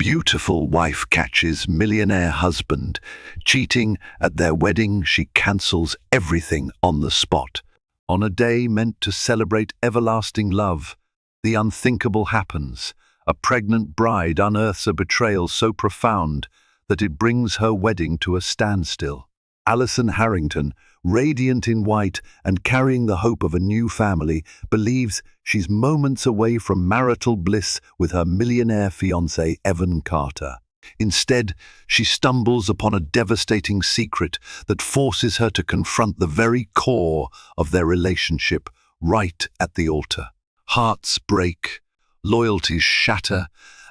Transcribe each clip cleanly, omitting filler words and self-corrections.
beautiful wife catches millionaire husband cheating at their wedding. She cancels everything on the spot. On a day meant to celebrate everlasting love, the unthinkable happens. A pregnant bride unearths a betrayal so profound that it brings her wedding to a standstill. Allison Harrington, radiant in white and carrying the hope of a new family, believes she's moments away from marital bliss with her millionaire fiancé Evan Carter. Instead, she stumbles upon a devastating secret that forces her to confront the very core of their relationship right at the altar. Hearts break, loyalties shatter,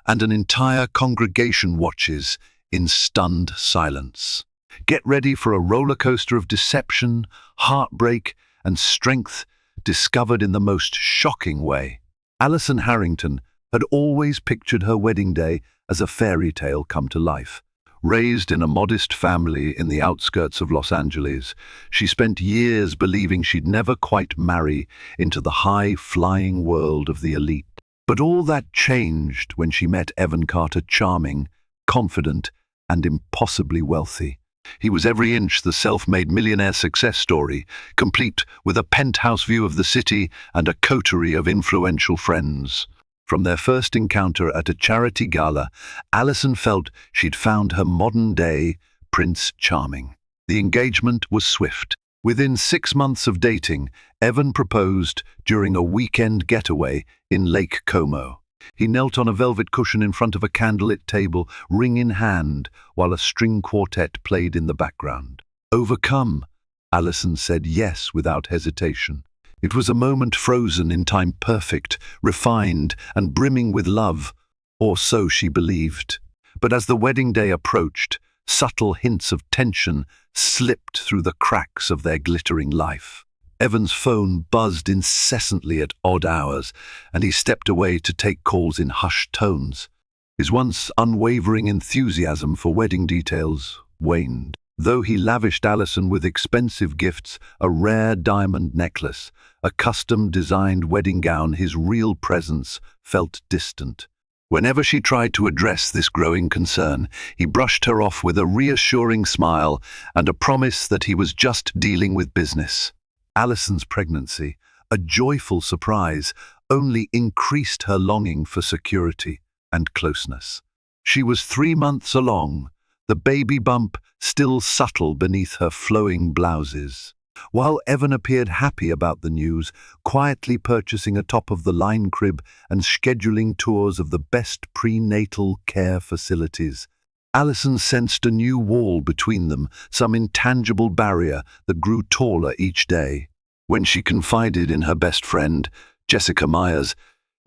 and an entire congregation watches in stunned silence. Get ready for a roller coaster of deception, heartbreak, and strength discovered in the most shocking way. Allison Harrington had always pictured her wedding day as a fairy tale come to life. Raised in a modest family in the outskirts of Los Angeles, she spent years believing she'd never quite marry into the high-flying world of the elite. But all that changed when she met Evan Carter, charming, confident, and impossibly wealthy. He was every inch the self-made millionaire success story, complete with a penthouse view of the city and a coterie of influential friends. From their first encounter at a charity gala, Allison felt she'd found her modern-day Prince Charming. The engagement was swift. Within 6 months of dating, Evan proposed during a weekend getaway in Lake Como. He knelt on a velvet cushion in front of a candlelit table, ring in hand, while a string quartet played in the background. Overcome, Allison said yes without hesitation. It was a moment frozen in time, perfect, refined, and brimming with love, or so she believed. But as the wedding day approached, subtle hints of tension slipped through the cracks of their glittering life. Evan's phone buzzed incessantly at odd hours, and he stepped away to take calls in hushed tones. His once unwavering enthusiasm for wedding details waned. Though he lavished Allison with expensive gifts, a rare diamond necklace, a custom-designed wedding gown, his real presence felt distant. Whenever she tried to address this growing concern, he brushed her off with a reassuring smile and a promise that he was just dealing with business. Allison's pregnancy, a joyful surprise, only increased her longing for security and closeness. She was 3 months along, the baby bump still subtle beneath her flowing blouses. While Evan appeared happy about the news, quietly purchasing a top-of-the-line crib and scheduling tours of the best prenatal care facilities, Allison sensed a new wall between them, some intangible barrier that grew taller each day. When she confided in her best friend, Jessica Myers,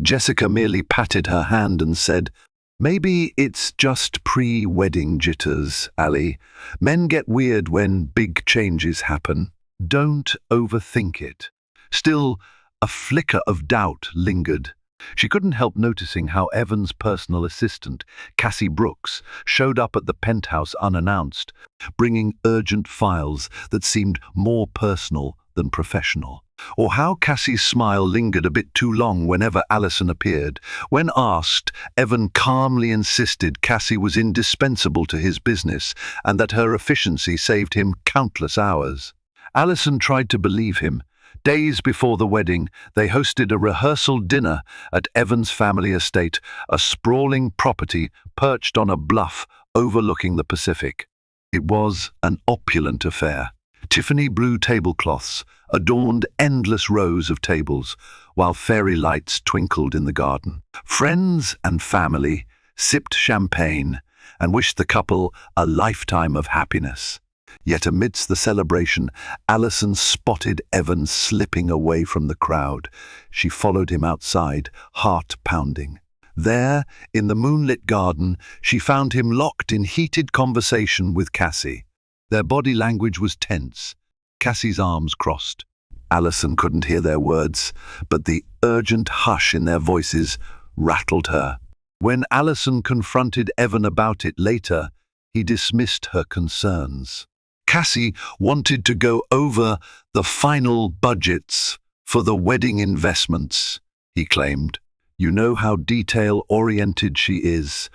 Jessica merely patted her hand and said, "Maybe it's just pre-wedding jitters, Allie. Men get weird when big changes happen. Don't overthink it." Still, a flicker of doubt lingered. She couldn't help noticing how Evan's personal assistant, Cassie Brooks, showed up at the penthouse unannounced, bringing urgent files that seemed more personal than professional. Or how Cassie's smile lingered a bit too long whenever Allison appeared. When asked, Evan calmly insisted Cassie was indispensable to his business and that her efficiency saved him countless hours. Allison tried to believe him. Days before the wedding, they hosted a rehearsal dinner at Evan's family estate, a sprawling property perched on a bluff overlooking the Pacific. It was an opulent affair. Tiffany blue tablecloths adorned endless rows of tables, while fairy lights twinkled in the garden. Friends and family sipped champagne and wished the couple a lifetime of happiness. Yet amidst the celebration, Allison spotted Evan slipping away from the crowd. She followed him outside, heart pounding. There, in the moonlit garden, she found him locked in heated conversation with Cassie. Their body language was tense, Cassie's arms crossed. Allison couldn't hear their words, but the urgent hush in their voices rattled her. When Allison confronted Evan about it later, he dismissed her concerns. Cassie wanted to go over the final budgets for the wedding investments, he claimed. "You know how detail-oriented she is.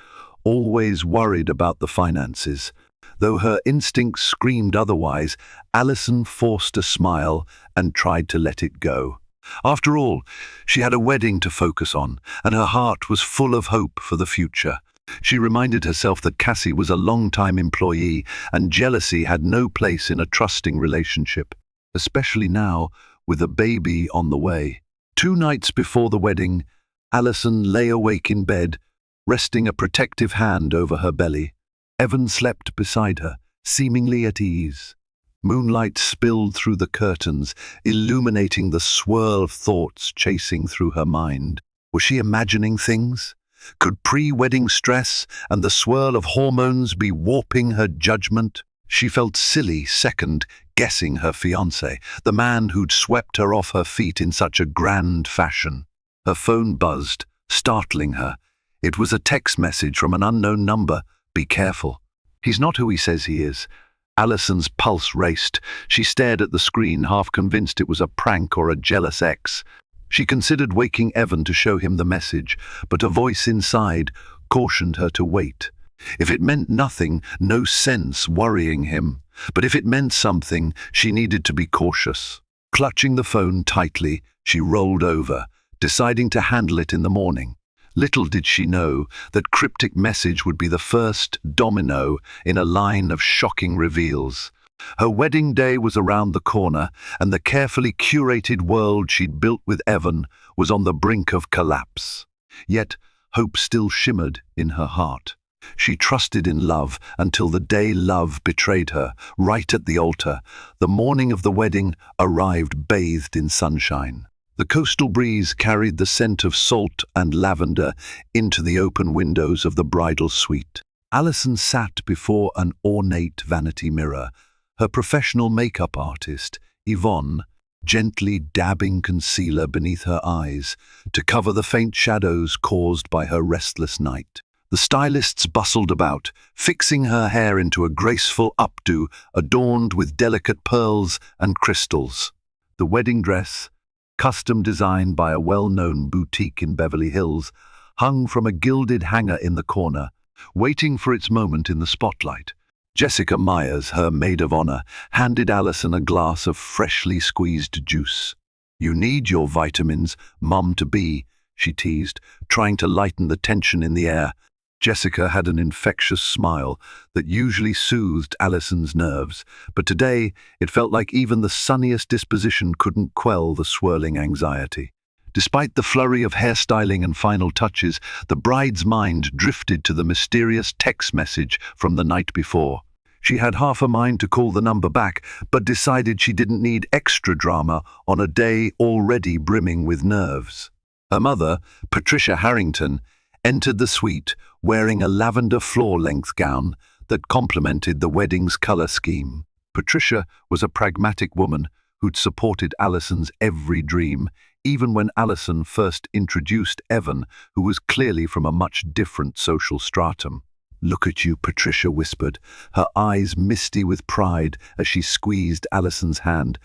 always worried about the finances. Though her instincts screamed otherwise, Allison forced a smile and tried to let it go. After all, she had a wedding to focus on, and her heart was full of hope for the future. She reminded herself that Cassie was a long-time employee, and jealousy had no place in a trusting relationship, especially now, with a baby on the way. 2 nights before the wedding, Allison lay awake in bed, resting a protective hand over her belly. Evan slept beside her, seemingly at ease. Moonlight spilled through the curtains, illuminating the swirl of thoughts chasing through her mind. Was she imagining things? Could pre-wedding stress and the swirl of hormones be warping her judgment? She felt silly, second-guessing her fiancé, the man who'd swept her off her feet in such a grand fashion. Her phone buzzed, startling her. It was a text message from an unknown number. "Be careful. He's not who he says he is." Allison's pulse raced. She stared at the screen, half convinced it was a prank or a jealous ex. She considered waking Evan to show him the message, but a voice inside cautioned her to wait. If it meant nothing, no sense worrying him. But if it meant something, she needed to be cautious. Clutching the phone tightly, she rolled over, deciding to handle it in the morning. Little did she know that cryptic message would be the first domino in a line of shocking reveals. Her wedding day was around the corner, and the carefully curated world she'd built with Evan was on the brink of collapse. Yet, hope still shimmered in her heart. She trusted in love until the day love betrayed her, right at the altar. The morning of the wedding arrived bathed in sunshine. The coastal breeze carried the scent of salt and lavender into the open windows of the bridal suite. Allison sat before an ornate vanity mirror, her professional makeup artist, Yvonne, gently dabbing concealer beneath her eyes to cover the faint shadows caused by her restless night. The stylists bustled about, fixing her hair into a graceful updo adorned with delicate pearls and crystals. The wedding dress, custom designed by a well-known boutique in Beverly Hills, hung from a gilded hanger in the corner, waiting for its moment in the spotlight. Jessica Myers, her maid of honor, handed Allison a glass of freshly squeezed juice. "You need your vitamins, mum-to-be," she teased, trying to lighten the tension in the air. Jessica had an infectious smile that usually soothed Allison's nerves, but today it felt like even the sunniest disposition couldn't quell the swirling anxiety. Despite the flurry of hairstyling and final touches, the bride's mind drifted to the mysterious text message from the night before. She had half a mind to call the number back, but decided she didn't need extra drama on a day already brimming with nerves. Her mother, Patricia Harrington, entered the suite wearing a lavender floor-length gown that complemented the wedding's color scheme. Patricia was a pragmatic woman who'd supported Allison's every dream, even when Allison first introduced Evan, who was clearly from a much different social stratum. "Look at you," Patricia whispered, her eyes misty with pride as she squeezed Allison's hand.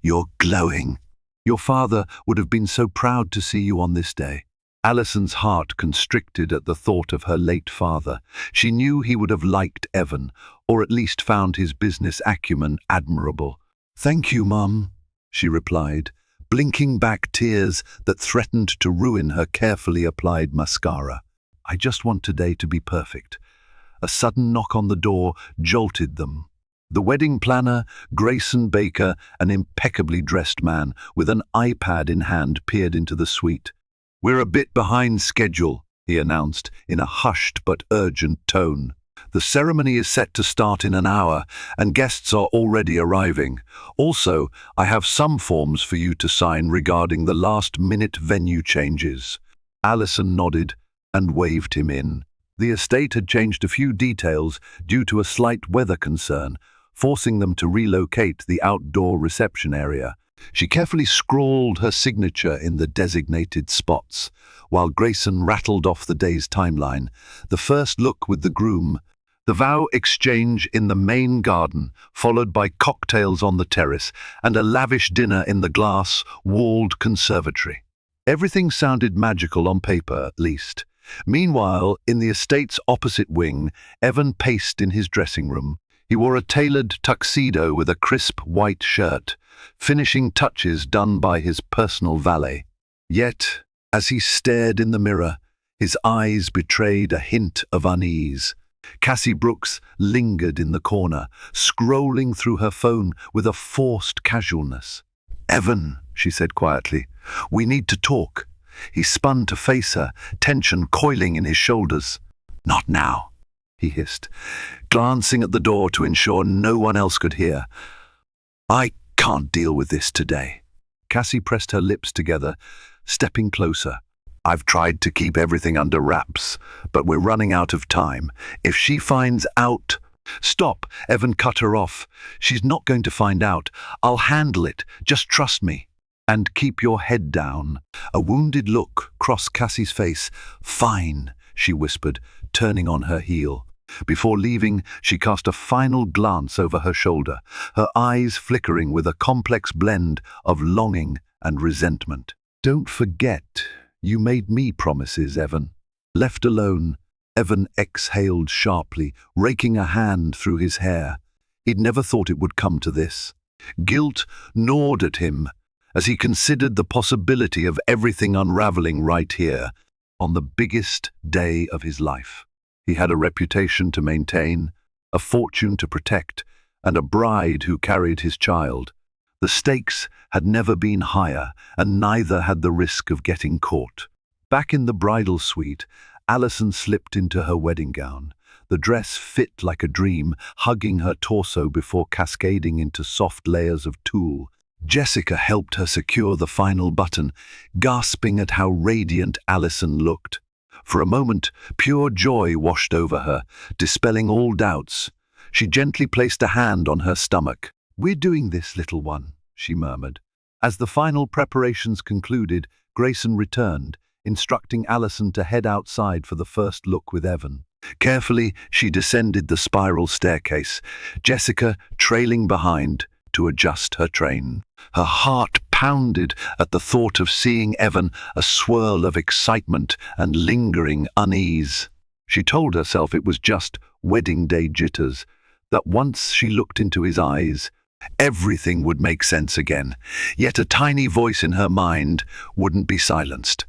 "You're glowing. Your father would have been so proud to see you on this day." Allison's heart constricted at the thought of her late father. She knew he would have liked Evan, or at least found his business acumen admirable. "Thank you, Mum," she replied, blinking back tears that threatened to ruin her carefully applied mascara. "I just want today to be perfect." A sudden knock on the door jolted them. The wedding planner, Grayson Baker, an impeccably dressed man with an iPad in hand, peered into the suite. "We're a bit behind schedule," he announced in a hushed but urgent tone. "The ceremony is set to start in an hour, and guests are already arriving. Also, I have some forms for you to sign regarding the last-minute venue changes." Allison nodded and waved him in. The estate had changed a few details due to a slight weather concern, forcing them to relocate the outdoor reception area. She carefully scrawled her signature in the designated spots, while Grayson rattled off the day's timeline. The first look with the groom, the vow exchange in the main garden, followed by cocktails on the terrace, and a lavish dinner in the glass-walled conservatory. Everything sounded magical on paper, at least. Meanwhile, in the estate's opposite wing, Evan paced in his dressing room. He wore a tailored tuxedo with a crisp white shirt, finishing touches done by his personal valet. Yet, as he stared in the mirror, his eyes betrayed a hint of unease. Cassie Brooks lingered in the corner, scrolling through her phone with a forced casualness. "Evan," she said quietly, "we need to talk." He spun to face her, tension coiling in his shoulders. "Not now," he hissed, glancing at the door to ensure no one else could hear. "I can't deal with this today." Cassie pressed her lips together, stepping closer. "I've tried to keep everything under wraps, but we're running out of time. If she finds out—" "Stop," Evan cut her off. "She's not going to find out. I'll handle it. Just trust me. And keep your head down." A wounded look crossed Cassie's face. "Fine," she whispered, turning on her heel. Before leaving, she cast a final glance over her shoulder, her eyes flickering with a complex blend of longing and resentment. "Don't forget, you made me promises, Evan." Left alone, Evan exhaled sharply, raking a hand through his hair. He'd never thought it would come to this. Guilt gnawed at him as he considered the possibility of everything unraveling right here, on the biggest day of his life. He had a reputation to maintain, a fortune to protect, and a bride who carried his child. The stakes had never been higher, and neither had the risk of getting caught. Back in the bridal suite, Allison slipped into her wedding gown. The dress fit like a dream, hugging her torso before cascading into soft layers of tulle. Jessica helped her secure the final button, gasping at how radiant Allison looked. For a moment, pure joy washed over her, dispelling all doubts. She gently placed a hand on her stomach. "We're doing this, little one," she murmured. As the final preparations concluded, Grayson returned, instructing Allison to head outside for the first look with Evan. Carefully, she descended the spiral staircase, Jessica trailing behind to adjust her train. Her heart pounded at the thought of seeing Evan, a swirl of excitement and lingering unease. She told herself it was just wedding day jitters, that once she looked into his eyes, everything would make sense again. Yet a tiny voice in her mind wouldn't be silenced.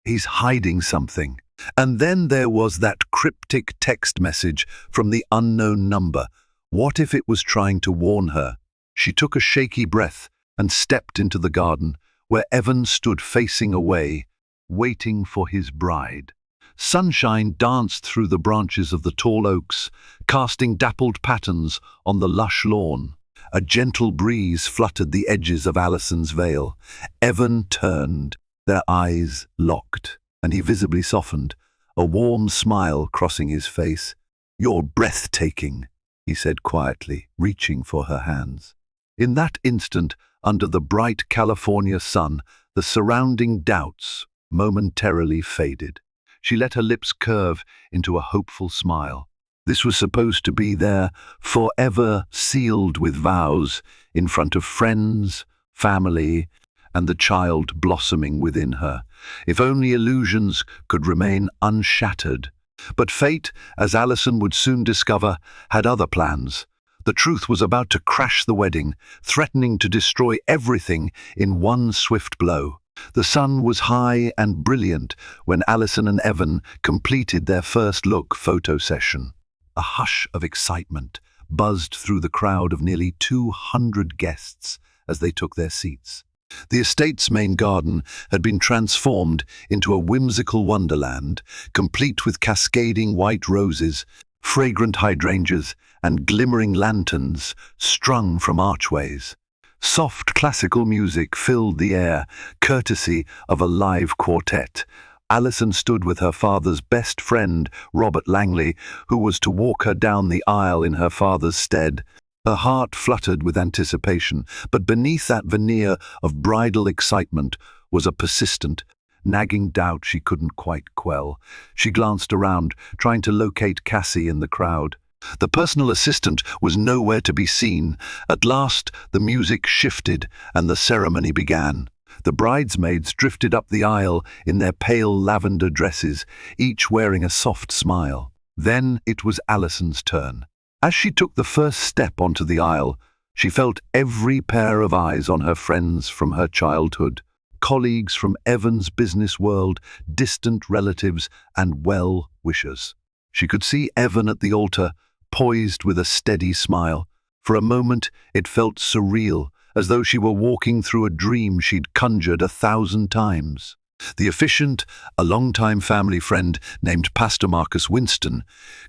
He's hiding something. And then there was that cryptic text message from the unknown number. What if it was trying to warn her? She took a shaky breath and stepped into the garden, where Evan stood facing away, waiting for his bride. Sunshine danced through the branches of the tall oaks, casting dappled patterns on the lush lawn. A gentle breeze fluttered the edges of Allison's veil. Evan turned, their eyes locked, and he visibly softened, a warm smile crossing his face. "You're breathtaking," he said quietly, reaching for her hands. In that instant, under the bright California sun, the surrounding doubts momentarily faded. She let her lips curve into a hopeful smile. This was supposed to be their forever sealed with vows, in front of friends, family, and the child blossoming within her. If only illusions could remain unshattered. But fate, as Allison would soon discover, had other plans. The truth was about to crash the wedding, threatening to destroy everything in one swift blow. The sun was high and brilliant when Allison and Evan completed their first look photo session. A hush of excitement buzzed through the crowd of nearly 200 guests as they took their seats. The estate's main garden had been transformed into a whimsical wonderland, complete with cascading white roses, fragrant hydrangeas, and glimmering lanterns strung from archways. Soft classical music filled the air, courtesy of a live quartet. Allison stood with her father's best friend, Robert Langley, who was to walk her down the aisle in her father's stead. Her heart fluttered with anticipation, but beneath that veneer of bridal excitement was a persistent, nagging doubt she couldn't quite quell. She glanced around, trying to locate Cassie in the crowd. The personal assistant was nowhere to be seen. At last, the music shifted and the ceremony began. The bridesmaids drifted up the aisle in their pale lavender dresses, each wearing a soft smile. Then it was Allison's turn. As she took the first step onto the aisle, she felt every pair of eyes on her friends from her childhood, colleagues from Evan's business world, distant relatives, and well-wishers. She could see Evan at the altar, poised with a steady smile. For a moment, it felt surreal, as though she were walking through a dream she'd conjured 1,000 times. The officiant, a longtime family friend named Pastor Marcus Winston,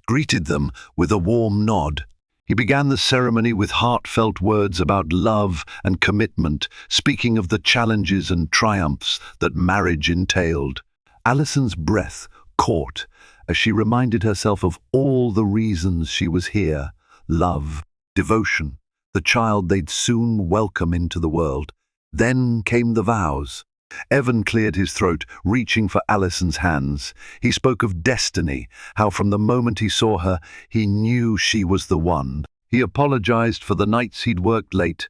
greeted them with a warm nod. He began the ceremony with heartfelt words about love and commitment, speaking of the challenges and triumphs that marriage entailed. Allison's breath caught as she reminded herself of all the reasons she was here: love, devotion, the child they'd soon welcome into the world. Then came the vows. Evan cleared his throat, reaching for Allison's hands. He spoke of destiny, how from the moment he saw her, he knew she was the one. He apologized for the nights he'd worked late,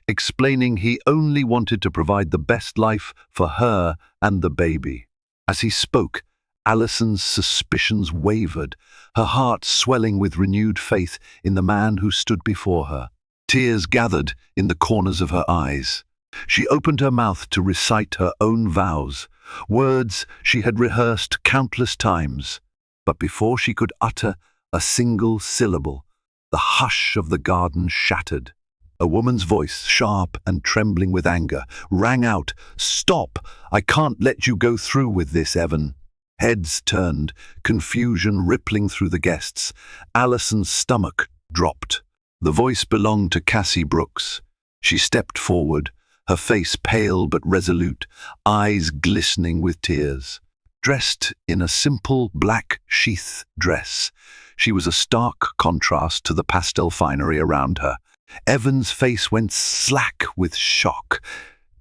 explaining he only wanted to provide the best life for her and the baby. As he spoke, Allison's suspicions wavered, her heart swelling with renewed faith in the man who stood before her. Tears gathered in the corners of her eyes. She opened her mouth to recite her own vows, words she had rehearsed countless times. But before she could utter a single syllable, the hush of the garden shattered. A woman's voice, sharp and trembling with anger, rang out, "Stop! I can't let you go through with this, Evan." Heads turned, confusion rippling through the guests. Allison's stomach dropped. The voice belonged to Cassie Brooks. She stepped forward, her face pale but resolute, eyes glistening with tears. Dressed in a simple black sheath dress, she was a stark contrast to the pastel finery around her. Evan's face went slack with shock.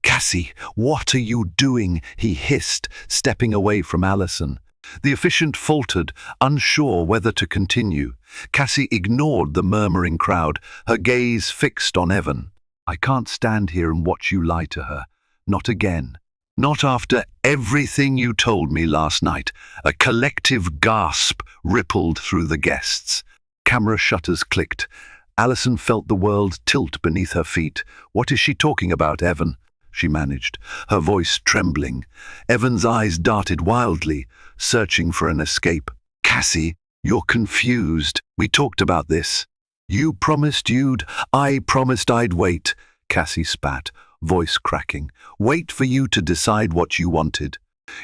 "Cassie, what are you doing?" he hissed, stepping away from Allison. The officiant faltered, unsure whether to continue. Cassie ignored the murmuring crowd, her gaze fixed on Evan. "I can't stand here and watch you lie to her. Not again. Not after everything you told me last night." A collective gasp rippled through the guests. Camera shutters clicked. Allison felt the world tilt beneath her feet. "What is she talking about, Evan?" she managed, her voice trembling. Evan's eyes darted wildly, searching for an escape. "Cassie, you're confused. We talked about this. You promised I promised I'd wait," Cassie spat, voice cracking. "Wait for you to decide what you wanted.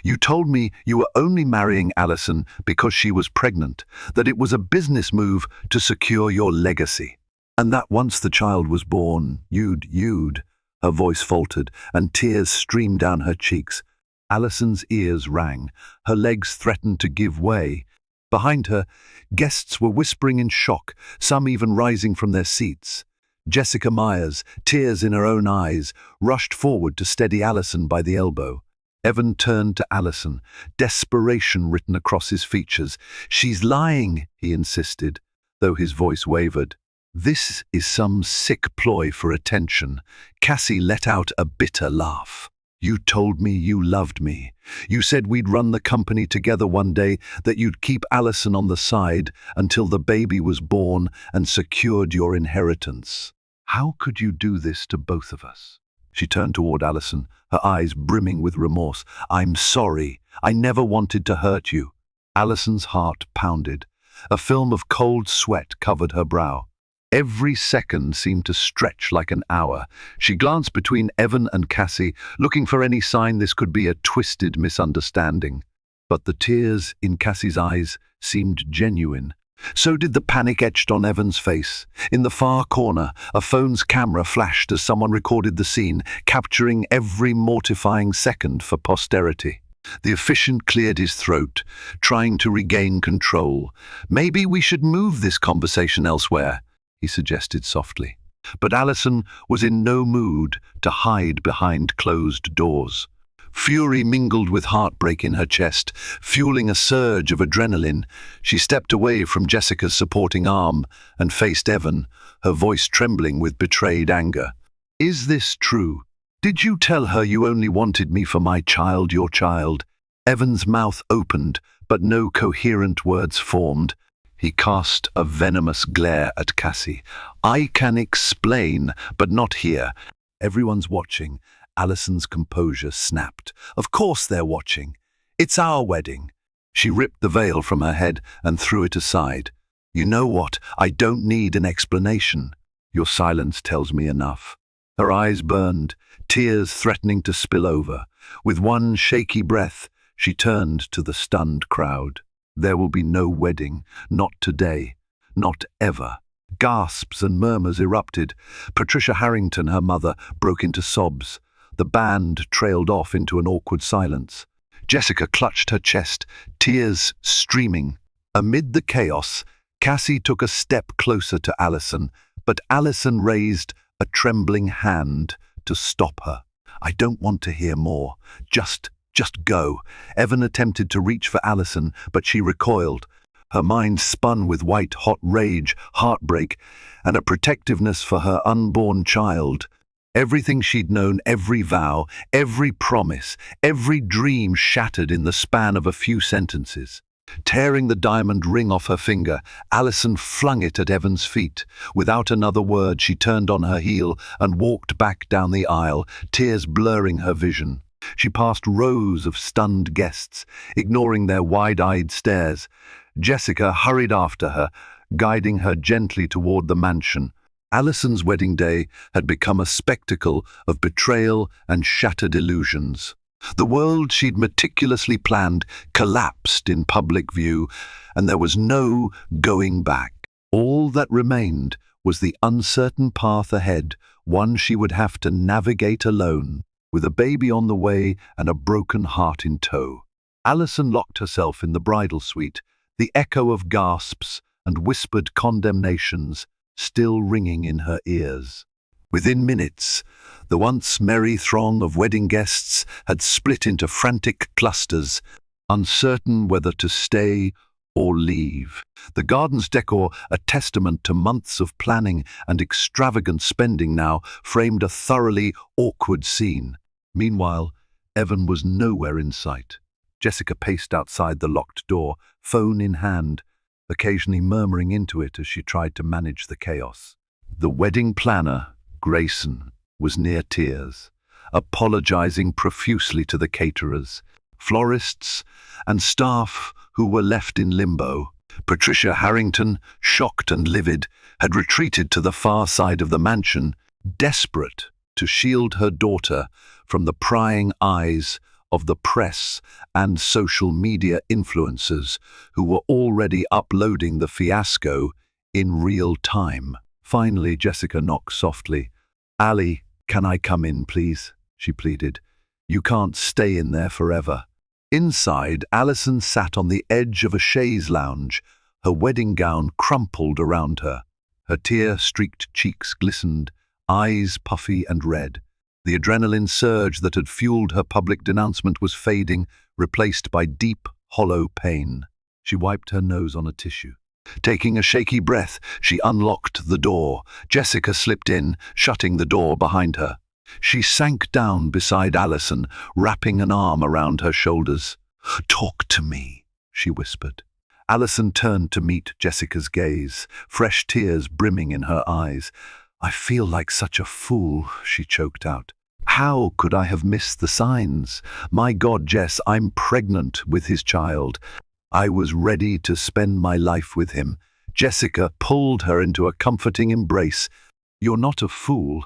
You told me you were only marrying Allison because she was pregnant, that it was a business move to secure your legacy. And that once the child was born, you'd. Her voice faltered, and tears streamed down her cheeks. Allison's ears rang. Her legs threatened to give way. Behind her, guests were whispering in shock, some even rising from their seats. Jessica Myers, tears in her own eyes, rushed forward to steady Allison by the elbow. Evan turned to Allison, desperation written across his features. "She's lying," he insisted, though his voice wavered. "This is some sick ploy for attention." Cassie let out a bitter laugh. "You told me you loved me. You said we'd run the company together one day, that you'd keep Allison on the side until the baby was born and secured your inheritance. How could you do this to both of us?" She turned toward Allison, her eyes brimming with remorse. "I'm sorry. I never wanted to hurt you." Allison's heart pounded. A film of cold sweat covered her brow. Every second seemed to stretch like an hour. She glanced between Evan and Cassie, looking for any sign this could be a twisted misunderstanding. But the tears in Cassie's eyes seemed genuine. So did the panic etched on Evan's face. In the far corner, a phone's camera flashed as someone recorded the scene, capturing every mortifying second for posterity. The officiant cleared his throat, trying to regain control. "Maybe we should move this conversation elsewhere," he suggested softly. But Allison was in no mood to hide behind closed doors. Fury mingled with heartbreak in her chest, fueling a surge of adrenaline. She stepped away from Jessica's supporting arm and faced Evan, her voice trembling with betrayed anger. "Is this true? Did you tell her you only wanted me for my child, your child? Evan's mouth opened, but no coherent words formed. He cast a venomous glare at Cassie. I can explain, but not here. Everyone's watching. Allison's composure snapped. Of course they're watching. It's our wedding. She ripped the veil from her head and threw it aside. You know what? I don't need an explanation. Your silence tells me enough. Her eyes burned, tears threatening to spill over. With one shaky breath, she turned to the stunned crowd. There will be no wedding, not today, not ever. Gasps and murmurs erupted. Patricia Harrington, her mother, broke into sobs. The band trailed off into an awkward silence. Jessica clutched her chest, tears streaming. Amid the chaos, Cassie took a step closer to Allison, but Allison raised a trembling hand to stop her. I don't want to hear more. Just go. Evan attempted to reach for Allison, but she recoiled. Her mind spun with white-hot rage, heartbreak, and a protectiveness for her unborn child. Everything she'd known, every vow, every promise, every dream shattered in the span of a few sentences. Tearing the diamond ring off her finger, Allison flung it at Evan's feet. Without another word, she turned on her heel and walked back down the aisle, tears blurring her vision. She passed rows of stunned guests, ignoring their wide-eyed stares. Jessica hurried after her, guiding her gently toward the mansion. Allison's wedding day had become a spectacle of betrayal and shattered illusions. The world she'd meticulously planned collapsed in public view, and there was no going back. All that remained was the uncertain path ahead, one she would have to navigate alone, with a baby on the way and a broken heart in tow. Allison locked herself in the bridal suite, the echo of gasps and whispered condemnations still ringing in her ears. Within minutes, the once merry throng of wedding guests had split into frantic clusters, uncertain whether to stay or leave. The garden's decor, a testament to months of planning and extravagant spending, now framed a thoroughly awkward scene. Meanwhile, Evan was nowhere in sight. Jessica paced outside the locked door, phone in hand, occasionally murmuring into it as she tried to manage the chaos. The wedding planner, Grayson, was near tears, apologizing profusely to the caterers, florists, and staff who were left in limbo. Patricia Harrington, shocked and livid, had retreated to the far side of the mansion, desperate to shield her daughter from the prying eyes of the press and social media influencers who were already uploading the fiasco in real time. Finally, Jessica knocked softly. "Allie, can I come in, please?" she pleaded. "You can't stay in there forever." Inside, Allison sat on the edge of a chaise lounge, her wedding gown crumpled around her. Her tear-streaked cheeks glistened, eyes puffy and red. The adrenaline surge that had fueled her public denouncement was fading, replaced by deep, hollow pain. She wiped her nose on a tissue. Taking a shaky breath, she unlocked the door. Jessica slipped in, shutting the door behind her. She sank down beside Allison, wrapping an arm around her shoulders. "Talk to me," she whispered. Allison turned to meet Jessica's gaze, fresh tears brimming in her eyes. "I feel like such a fool," she choked out. "How could I have missed the signs? My God, Jess, I'm pregnant with his child. I was ready to spend my life with him." Jessica pulled her into a comforting embrace. "You're not a fool.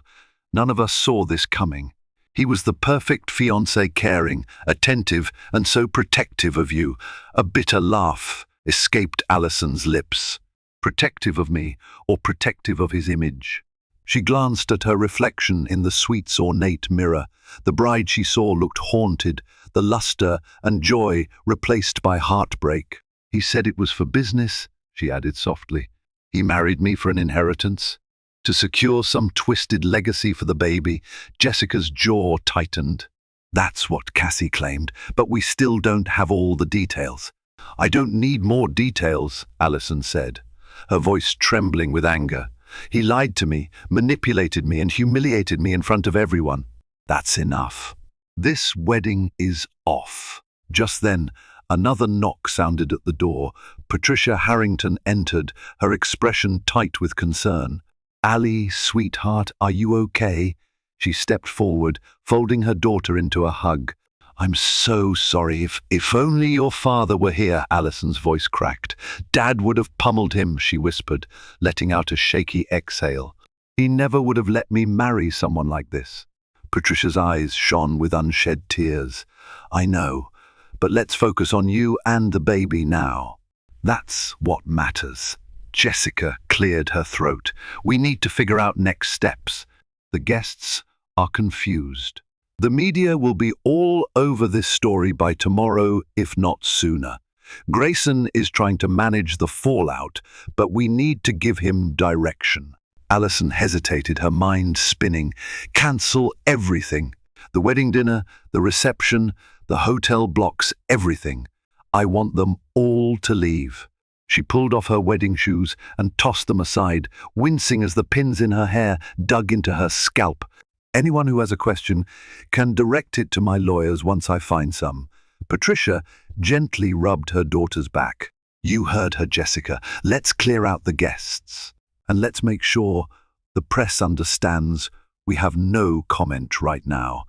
None of us saw this coming. He was the perfect fiancé, caring, attentive, and so protective of you." A bitter laugh escaped Allison's lips. Protective of me, or protective of his image? She glanced at her reflection in the suite's ornate mirror. The bride she saw looked haunted, the luster and joy replaced by heartbreak. "He said it was for business," she added softly. "He married me for an inheritance, to secure some twisted legacy for the baby." Jessica's jaw tightened. "That's what Cassie claimed, but we still don't have all the details." "I don't need more details," Allison said, her voice trembling with anger. "He lied to me, manipulated me, and humiliated me in front of everyone. That's enough. This wedding is off. Just then, another knock sounded at the door. Patricia Harrington entered, her expression tight with concern. "Allie, sweetheart, are you okay?" She stepped forward, folding her daughter into a hug. "I'm so sorry. If only your father were here," Allison's voice cracked. "Dad would have pummeled him," she whispered, letting out a shaky exhale. "He never would have let me marry someone like this." Patricia's eyes shone with unshed tears. "I know, but let's focus on you and the baby now. That's what matters." Jessica cleared her throat. "We need to figure out next steps." The guests are confused. The media will be all over this story by tomorrow, if not sooner. Grayson is trying to manage the fallout, but we need to give him direction. Allison hesitated, her mind spinning. Cancel everything. The wedding dinner, the reception, the hotel blocks, everything. I want them all to leave. She pulled off her wedding shoes and tossed them aside, wincing as the pins in her hair dug into her scalp. "Anyone who has a question can direct it to my lawyers once I find some." Patricia gently rubbed her daughter's back. "You heard her, Jessica. Let's clear out the guests. And let's make sure the press understands we have no comment right now."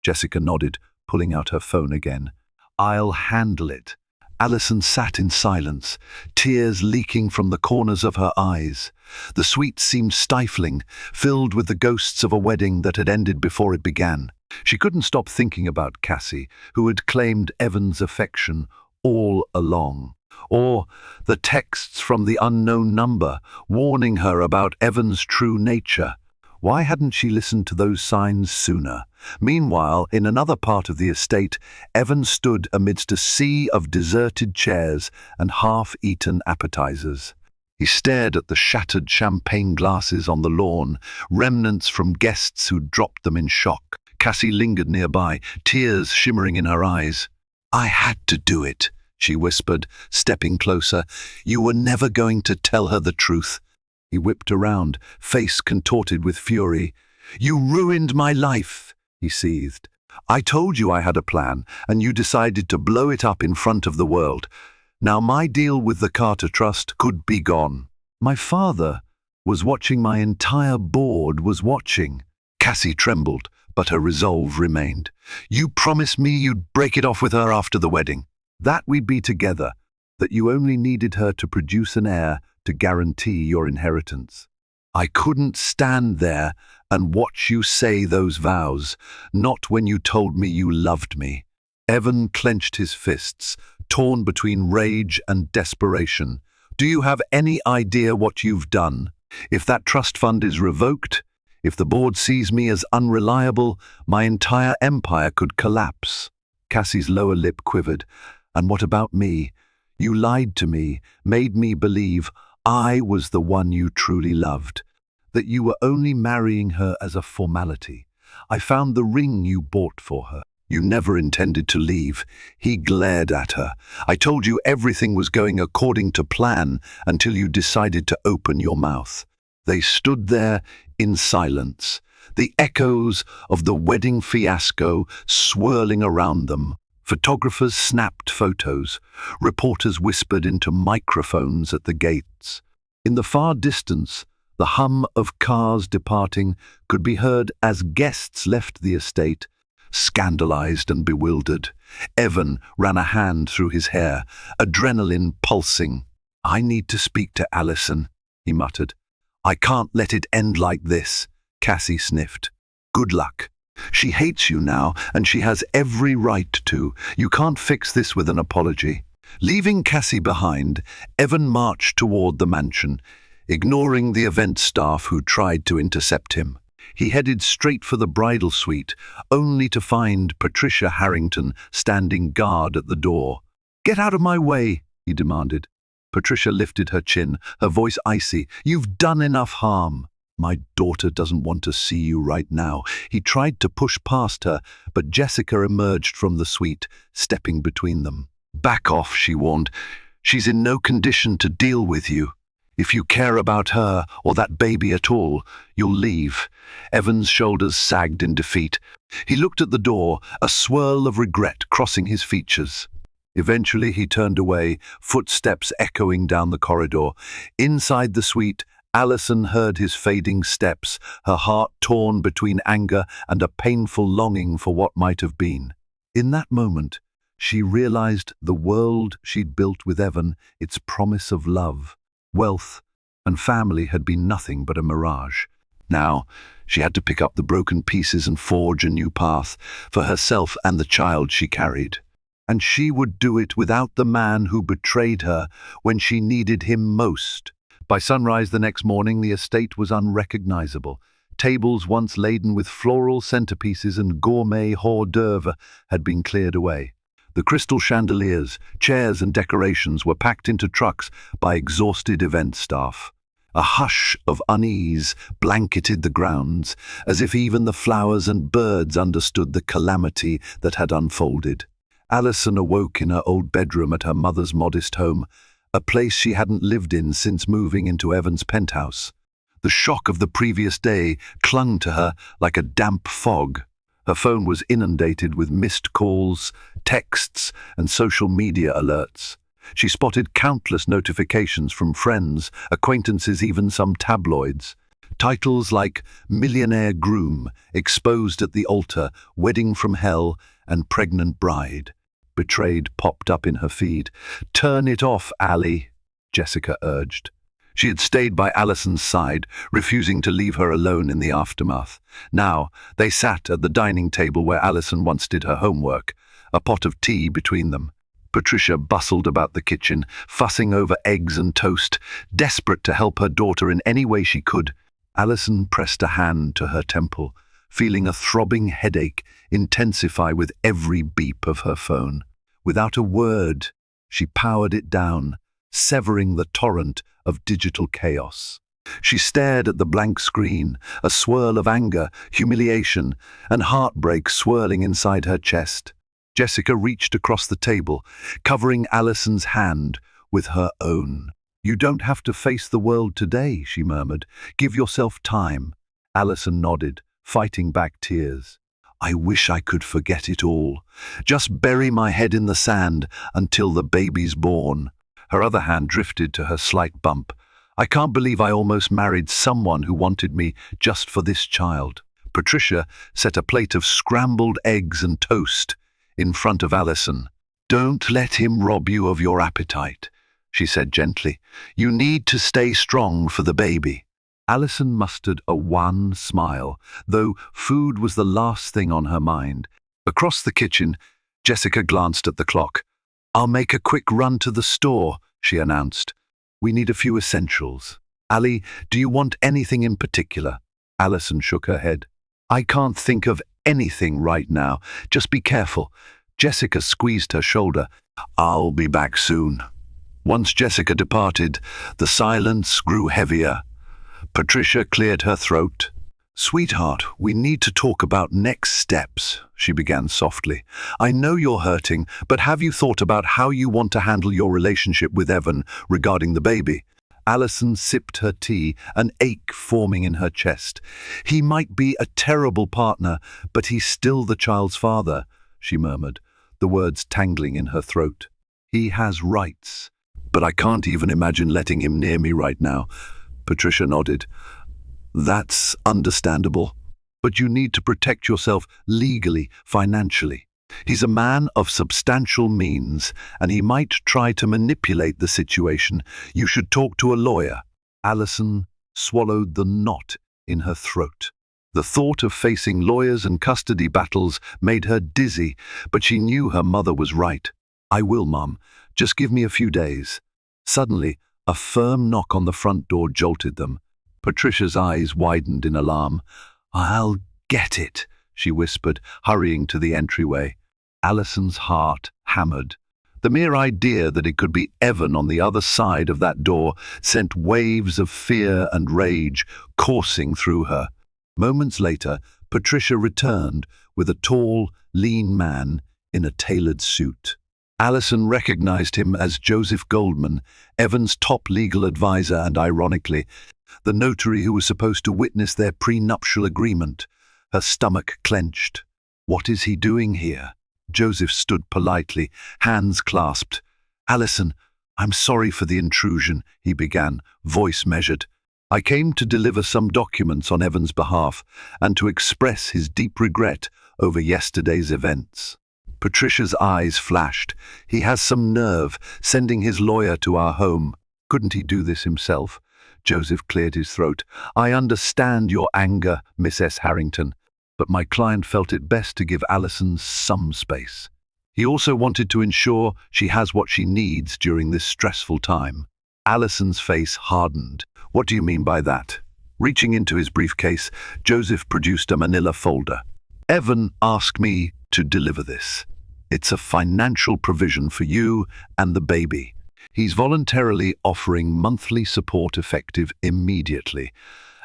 Jessica nodded, pulling out her phone again. "I'll handle it." Allison sat in silence, tears leaking from the corners of her eyes. The suite seemed stifling, filled with the ghosts of a wedding that had ended before it began. She couldn't stop thinking about Cassie, who had claimed Evan's affection all along. Or the texts from the unknown number, warning her about Evan's true nature. Why hadn't she listened to those signs sooner? Meanwhile, in another part of the estate, Evan stood amidst a sea of deserted chairs and half-eaten appetizers. He stared at the shattered champagne glasses on the lawn, remnants from guests who'd dropped them in shock. Cassie lingered nearby, tears shimmering in her eyes. "I had to do it," she whispered, stepping closer. "You were never going to tell her the truth." He whipped around, face contorted with fury. "You ruined my life," he seethed. "I told you I had a plan, and you decided to blow it up in front of the world. Now my deal with the Carter Trust could be gone." "My father was watching. My entire board was watching." Cassie trembled, but her resolve remained. "You promised me you'd break it off with her after the wedding. That we'd be together, that you only needed her to produce an heir to guarantee your inheritance. I couldn't stand there and watch you say those vows, not when you told me you loved me." Evan clenched his fists, torn between rage and desperation. "Do you have any idea what you've done? If that trust fund is revoked, if the board sees me as unreliable, my entire empire could collapse." Cassie's lower lip quivered. "And what about me? You lied to me, made me believe I was the one you truly loved, that you were only marrying her as a formality. I found the ring you bought for her. You never intended to leave." He glared at her. "I told you everything was going according to plan until you decided to open your mouth." They stood there in silence, the echoes of the wedding fiasco swirling around them. Photographers snapped photos. Reporters whispered into microphones at the gates. In the far distance, the hum of cars departing could be heard as guests left the estate, scandalized and bewildered. Evan ran a hand through his hair, adrenaline pulsing. "I need to speak to Allison," he muttered. "I can't let it end like this." Cassie sniffed. "Good luck. She hates you now, and she has every right to. You can't fix this with an apology." Leaving Cassie behind, Evan marched toward the mansion, ignoring the event staff who tried to intercept him. He headed straight for the bridal suite, only to find Patricia Harrington standing guard at the door. "Get out of my way," he demanded. Patricia lifted her chin, her voice icy. "You've done enough harm." "My daughter doesn't want to see you right now." He tried to push past her, but Jessica emerged from the suite, stepping between them. "Back off," she warned. "She's in no condition to deal with you." If you care about her or that baby at all, you'll leave." Evan's shoulders sagged in defeat. He looked at the door, a swirl of regret crossing his features. Eventually he turned away, footsteps echoing down the corridor. Inside the suite, Allison heard his fading steps, her heart torn between anger and a painful longing for what might have been. In that moment, she realized the world she'd built with Evan, its promise of love, wealth, and family had been nothing but a mirage. Now, she had to pick up the broken pieces and forge a new path for herself and the child she carried. And she would do it without the man who betrayed her when she needed him most. By sunrise the next morning, the estate was unrecognizable. Tables once laden with floral centerpieces and gourmet hors d'oeuvre had been cleared away. The crystal chandeliers, chairs and decorations were packed into trucks by exhausted event staff. A hush of unease blanketed the grounds, as if even the flowers and birds understood the calamity that had unfolded. Allison awoke in her old bedroom at her mother's modest home, a place she hadn't lived in since moving into Evan's penthouse. The shock of the previous day clung to her like a damp fog. Her phone was inundated with missed calls, texts, and social media alerts. She spotted countless notifications from friends, acquaintances, even some tabloids. Titles like "Millionaire Groom," "Exposed at the Altar," "Wedding from Hell," and "Pregnant Bride." Betrayed popped up in her feed. "Turn it off, Allie," Jessica urged. She had stayed by Allison's side, refusing to leave her alone in the aftermath. Now, they sat at the dining table where Allison once did her homework, a pot of tea between them. Patricia bustled about the kitchen, fussing over eggs and toast, desperate to help her daughter in any way she could. Allison pressed a hand to her temple, feeling a throbbing headache intensify with every beep of her phone. Without a word, she powered it down, severing the torrent of digital chaos. She stared at the blank screen, a swirl of anger, humiliation, and heartbreak swirling inside her chest. Jessica reached across the table, covering Allison's hand with her own. "You don't have to face the world today," she murmured. "Give yourself time." Allison nodded, fighting back tears. "I wish I could forget it all. Just bury my head in the sand until the baby's born." Her other hand drifted to her slight bump. "I can't believe I almost married someone who wanted me just for this child." Patricia set a plate of scrambled eggs and toast in front of Allison. "Don't let him rob you of your appetite," she said gently. "You need to stay strong for the baby." Allison mustered a wan smile, though food was the last thing on her mind. Across the kitchen, Jessica glanced at the clock. "I'll make a quick run to the store," she announced. "We need a few essentials. Allie, do you want anything in particular?" Allison shook her head. "I can't think of anything right now. Just be careful." Jessica squeezed her shoulder. "I'll be back soon." Once Jessica departed, the silence grew heavier. Patricia cleared her throat. "Sweetheart, we need to talk about next steps," she began softly. "I know you're hurting, but have you thought about how you want to handle your relationship with Evan regarding the baby?" Allison sipped her tea, an ache forming in her chest. "He might be a terrible partner, but he's still the child's father," she murmured, the words tangling in her throat. "He has rights, but I can't even imagine letting him near me right now." Patricia nodded. "That's understandable, but you need to protect yourself legally, financially. He's a man of substantial means, and he might try to manipulate the situation. You should talk to a lawyer." Allison swallowed the knot in her throat. The thought of facing lawyers and custody battles made her dizzy, but she knew her mother was right. "I will, Mum. Just give me a few days." Suddenly, a firm knock on the front door jolted them. Patricia's eyes widened in alarm. "I'll get it," she whispered, hurrying to the entryway. Allison's heart hammered. The mere idea that it could be Evan on the other side of that door sent waves of fear and rage coursing through her. Moments later, Patricia returned with a tall, lean man in a tailored suit. Allison recognized him as Joseph Goldman, Evan's top legal advisor and, ironically, the notary who was supposed to witness their prenuptial agreement. Her stomach clenched. What is he doing here? Joseph stood politely, hands clasped. Allison, I'm sorry for the intrusion, he began, voice measured. I came to deliver some documents on Evan's behalf and to express his deep regret over yesterday's events. Patricia's eyes flashed. He has some nerve, sending his lawyer to our home. Couldn't he do this himself? Joseph cleared his throat. I understand your anger, Miss Harrington, but my client felt it best to give Allison some space. He also wanted to ensure she has what she needs during this stressful time. Allison's face hardened. What do you mean by that? Reaching into his briefcase, Joseph produced a manila folder. Evan asked me to deliver this. It's a financial provision for you and the baby. He's voluntarily offering monthly support effective immediately,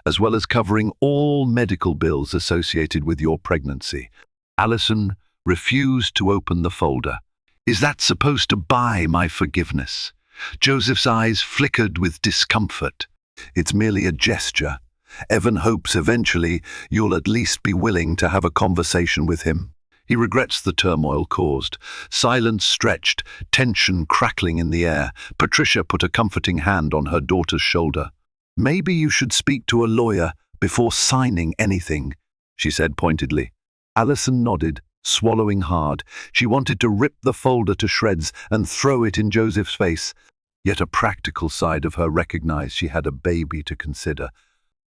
as well as covering all medical bills associated with your pregnancy. Allison refused to open the folder. Is that supposed to buy my forgiveness? Joseph's eyes flickered with discomfort. It's merely a gesture. Evan hopes eventually you'll at least be willing to have a conversation with him. He regrets the turmoil caused. Silence stretched, tension crackling in the air. Patricia put a comforting hand on her daughter's shoulder. Maybe you should speak to a lawyer before signing anything, she said pointedly. Allison nodded, swallowing hard. She wanted to rip the folder to shreds and throw it in Joseph's face. Yet a practical side of her recognized she had a baby to consider.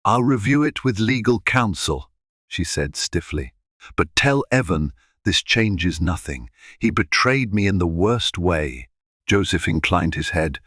I'll review it with legal counsel, she said stiffly. But tell Evan this changes nothing. He betrayed me in the worst way. Joseph inclined his head.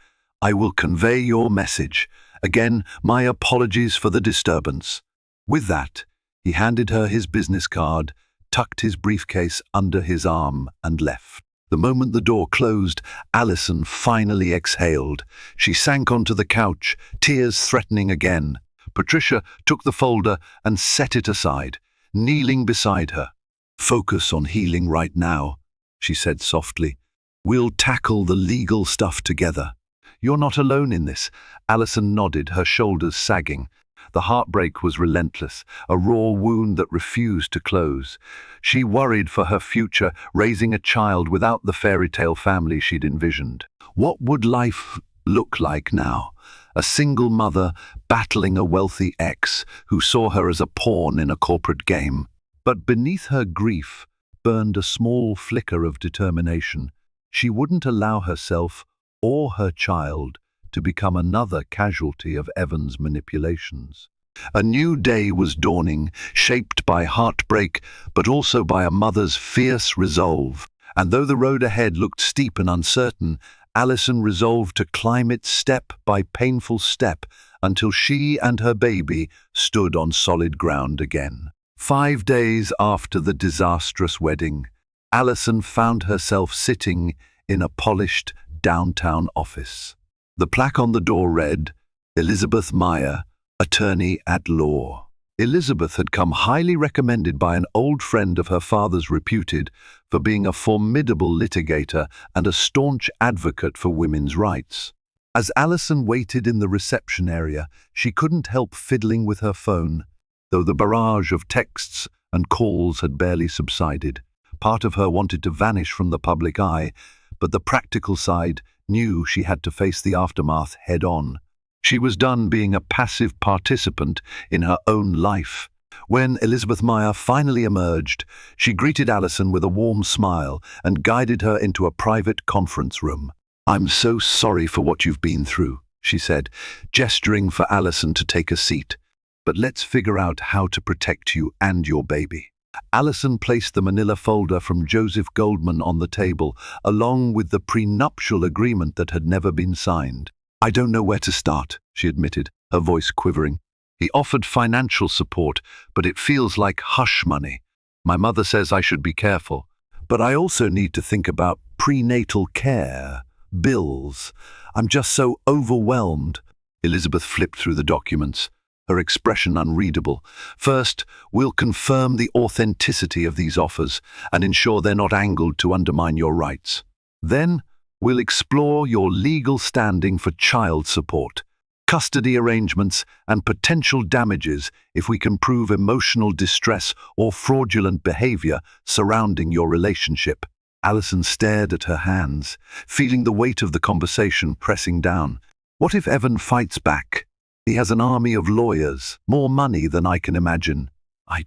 I will convey your message. Again, my apologies for the disturbance. With that, he handed her his business card, tucked his briefcase under his arm, and left. The moment the door closed, Allison finally exhaled. She sank onto the couch, tears threatening again. Patricia took the folder and set it aside, kneeling beside her. Focus on healing right now, she said softly. We'll tackle the legal stuff together. You're not alone in this. Allison nodded, her shoulders sagging. The heartbreak was relentless, a raw wound that refused to close. She worried for her future, raising a child without the fairy tale family she'd envisioned. What would life look like now? A single mother battling a wealthy ex who saw her as a pawn in a corporate game. But beneath her grief burned a small flicker of determination. She wouldn't allow herself or her child to become another casualty of Evan's manipulations. A new day was dawning, shaped by heartbreak, but also by a mother's fierce resolve. And though the road ahead looked steep and uncertain, Allison resolved to climb it step by painful step until she and her baby stood on solid ground again. 5 days after the disastrous wedding, Allison found herself sitting in a polished downtown office. The plaque on the door read, Elizabeth Meyer, Attorney at Law. Elizabeth had come highly recommended by an old friend of her father's, reputed for being a formidable litigator and a staunch advocate for women's rights. As Allison waited in the reception area, she couldn't help fiddling with her phone, though the barrage of texts and calls had barely subsided. Part of her wanted to vanish from the public eye, but the practical side knew she had to face the aftermath head-on. She was done being a passive participant in her own life. When Elizabeth Meyer finally emerged, she greeted Allison with a warm smile and guided her into a private conference room. I'm so sorry for what you've been through, she said, gesturing for Allison to take a seat. But let's figure out how to protect you and your baby. Allison placed the manila folder from Joseph Goldman on the table, along with the prenuptial agreement that had never been signed. I don't know where to start, she admitted, her voice quivering. He offered financial support, but it feels like hush money. My mother says I should be careful, but I also need to think about prenatal care, bills. I'm just so overwhelmed. Elizabeth flipped through the documents, her expression unreadable. First, we'll confirm the authenticity of these offers and ensure they're not angled to undermine your rights. Then we'll explore your legal standing for child support, custody arrangements, and potential damages if we can prove emotional distress or fraudulent behavior surrounding your relationship. Allison stared at her hands, feeling the weight of the conversation pressing down. What if Evan fights back? He has an army of lawyers, more money than I can imagine. I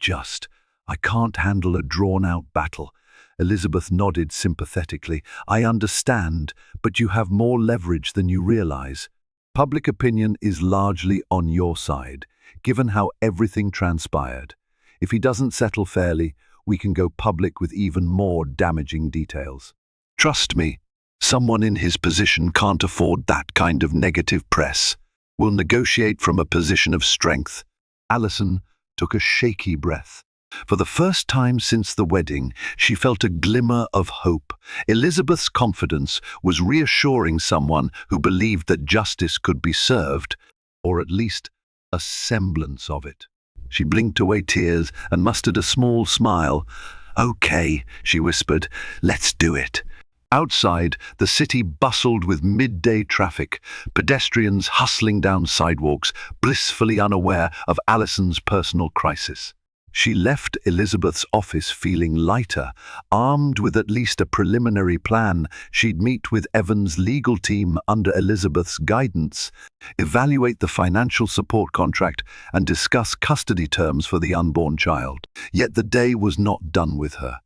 can't handle a drawn-out battle. Elizabeth nodded sympathetically. I understand, but you have more leverage than you realize. Public opinion is largely on your side, given how everything transpired. If he doesn't settle fairly, we can go public with even more damaging details. Trust me, someone in his position can't afford that kind of negative press. We'll negotiate from a position of strength. Allison took a shaky breath. For the first time since the wedding, she felt a glimmer of hope. Elizabeth's confidence was reassuring someone who believed that justice could be served, or at least a semblance of it. She blinked away tears and mustered a small smile. "Okay," she whispered, "let's do it." Outside, the city bustled with midday traffic, pedestrians hustling down sidewalks, blissfully unaware of Allison's personal crisis. She left Elizabeth's office feeling lighter, armed with at least a preliminary plan. She'd meet with Evan's legal team under Elizabeth's guidance, evaluate the financial support contract, and discuss custody terms for the unborn child. Yet the day was not done with her.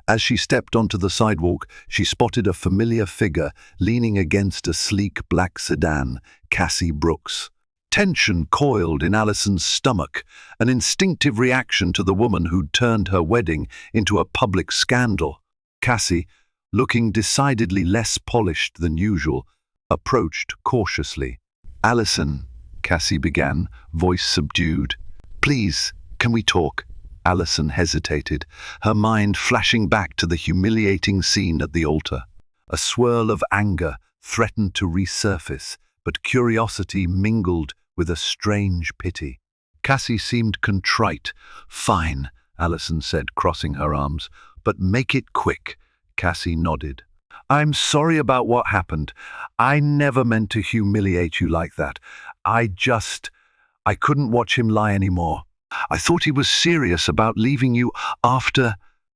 As she stepped onto the sidewalk, she spotted a familiar figure leaning against a sleek black sedan, Cassie Brooks. Tension coiled in Allison's stomach, an instinctive reaction to the woman who'd turned her wedding into a public scandal. Cassie, looking decidedly less polished than usual, approached cautiously. "Allison," Cassie began, voice subdued. "Please, can we talk?" Allison hesitated, her mind flashing back to the humiliating scene at the altar. A swirl of anger threatened to resurface, but curiosity mingled with a strange pity. Cassie seemed contrite. "Fine," Allison said, crossing her arms, "but make it quick." Cassie nodded. "I'm sorry about what happened. I never meant to humiliate you like that. I couldn't watch him lie anymore. I thought he was serious about leaving you after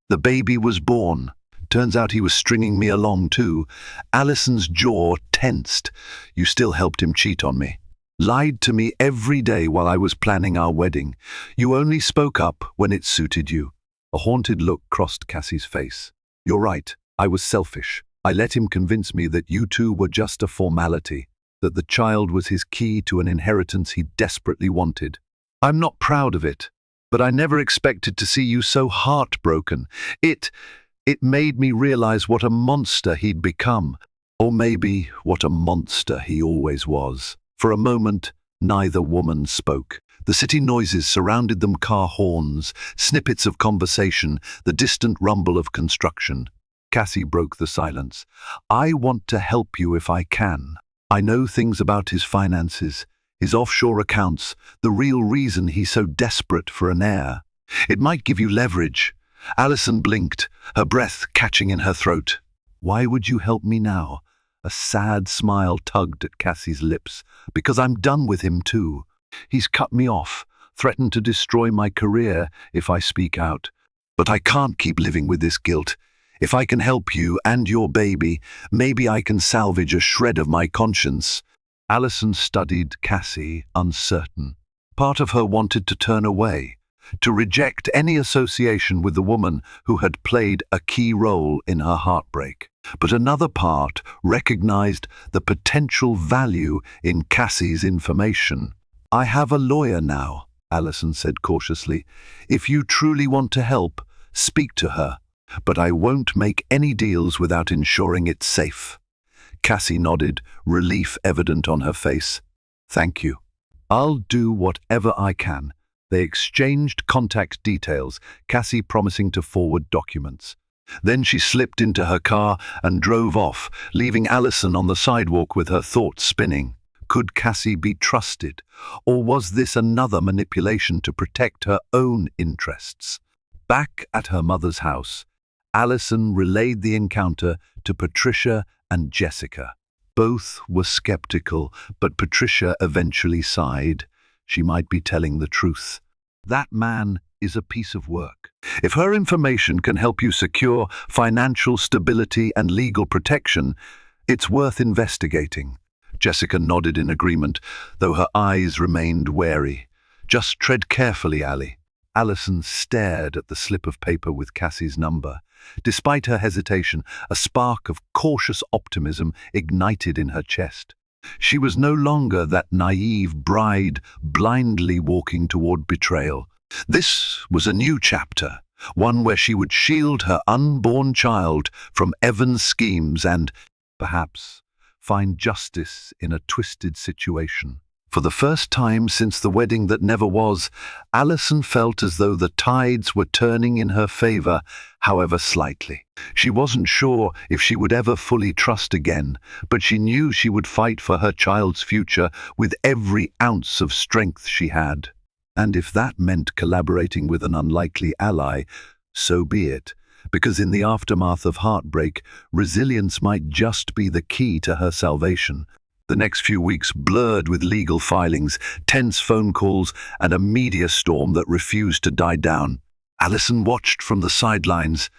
the baby was born. Turns out he was stringing me along too." Allison's jaw tensed. "You still helped him cheat on me. Lied to me every day while I was planning our wedding. You only spoke up when it suited you." A haunted look crossed Cassie's face. "You're right, I was selfish. I let him convince me that you two were just a formality, that the child was his key to an inheritance he desperately wanted. I'm not proud of it, but I never expected to see you so heartbroken. It made me realize what a monster he'd become, or maybe what a monster he always was." For a moment, neither woman spoke. The city noises surrounded them, car horns, snippets of conversation, the distant rumble of construction. Cassie broke the silence. "I want to help you if I can. I know things about his finances, his offshore accounts, the real reason he's so desperate for an heir. It might give you leverage." Allison blinked, her breath catching in her throat. "Why would you help me now?" A sad smile tugged at Cassie's lips. "Because I'm done with him too. He's cut me off, threatened to destroy my career if I speak out. But I can't keep living with this guilt. If I can help you and your baby, maybe I can salvage a shred of my conscience." Allison studied Cassie, uncertain. Part of her wanted to turn away, to reject any association with the woman who had played a key role in her heartbreak. But another part recognized the potential value in Cassie's information. "I have a lawyer now," Allison said cautiously. "If you truly want to help, speak to her. But I won't make any deals without ensuring it's safe." Cassie nodded, relief evident on her face. "Thank you. I'll do whatever I can." They exchanged contact details, Cassie promising to forward documents. Then she slipped into her car and drove off, leaving Allison on the sidewalk with her thoughts spinning. Could Cassie be trusted, or was this another manipulation to protect her own interests? Back at her mother's house, Allison relayed the encounter to Patricia and Jessica. Both were skeptical, but Patricia eventually sighed. She might be telling the truth. That man is a piece of work. If her information can help you secure financial stability and legal protection, it's worth investigating. Jessica nodded in agreement, though her eyes remained wary. Just tread carefully, Allie. Allison stared at the slip of paper with Cassie's number. Despite her hesitation, a spark of cautious optimism ignited in her chest. She was no longer that naive bride blindly walking toward betrayal. This was a new chapter, one where she would shield her unborn child from Evan's schemes and, perhaps, find justice in a twisted situation. For the first time since the wedding that never was, Allison felt as though the tides were turning in her favor, however slightly. She wasn't sure if she would ever fully trust again, but she knew she would fight for her child's future with every ounce of strength she had. And if that meant collaborating with an unlikely ally, so be it, because in the aftermath of heartbreak, resilience might just be the key to her salvation. The next few weeks blurred with legal filings, tense phone calls, and a media storm that refused to die down. Allison watched from the sidelines